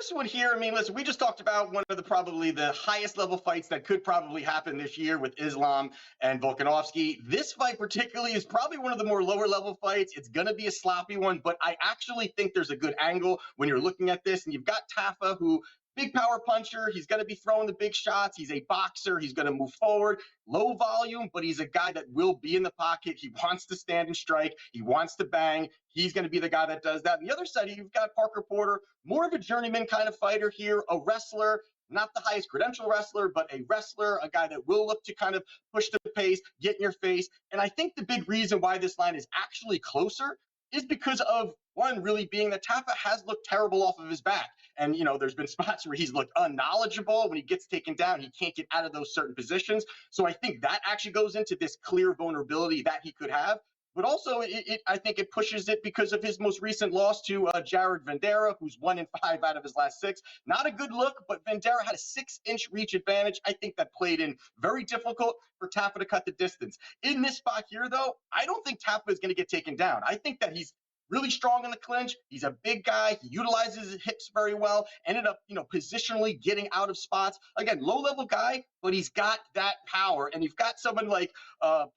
This one here, I mean, listen, we just talked about one of the probably the highest level fights that could probably happen this year with Islam and Volkanovski. This fight particularly is probably one of the more lower level fights. It's going to be a sloppy one, but I actually think there's a good angle when you're looking at this. And you've got Tafa, who big power puncher. He's going to be throwing the big shots. He's a boxer. He's going to move forward, low volume, but he's a guy that will be in the pocket. He wants to stand and strike. He wants to bang. He's going to be the guy that does that. On the other side, you've got Parker Porter, more of a journeyman kind of fighter here, a wrestler, not the highest credential wrestler, but a wrestler, a guy that will look to kind of push the pace, get in your face. And I think the big reason why this line is actually closer is because of one really being that Tafa has looked terrible off of his back. And, you know, there's been spots where he's looked unknowledgeable. When he gets taken down, he can't get out of those certain positions. So I think that actually goes into this clear vulnerability that he could have. But also, I think it pushes it because of his most recent loss to Jared Vanderaa, who's 1-5 out of his last 6. Not a good look, but Vanderaa had a 6-inch reach advantage. I think that played in very difficult for Tafa to cut the distance. In this spot here, though, I don't think Tafa is going to get taken down. I think that he's really strong in the clinch. He's a big guy. He utilizes his hips very well. Ended up, positionally getting out of spots. Again, low-level guy, but he's got that power. And you've got someone like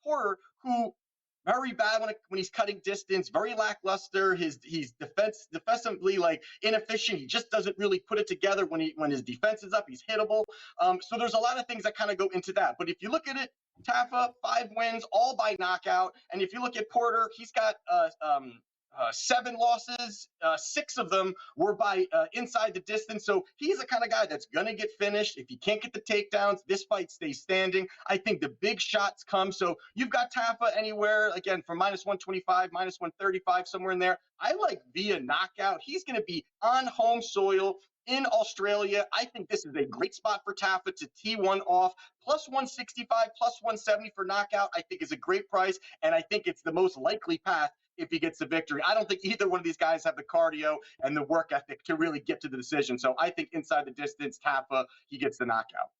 Porter, who very bad when he's cutting distance, very lackluster. He's defensively inefficient. He just doesn't really put it together when his defense is up. He's hittable. So there's a lot of things that kind of go into that. But if you look at it, Tafa, 5 wins, all by knockout. And if you look at Porter, he's got 7 losses, 6 of them were by inside the distance. So he's the kind of guy that's going to get finished. If he can't get the takedowns, this fight stays standing. I think the big shots come. So you've got Tafa anywhere, again, from -125, -135, somewhere in there. I like via knockout. He's going to be on home soil in Australia. I think this is a great spot for Tafa to T1 off. +165, +170 for knockout, I think is a great price. And I think it's the most likely path if he gets the victory. I don't think either one of these guys have the cardio and the work ethic to really get to the decision. So I think inside the distance, Tafa, he gets the knockout.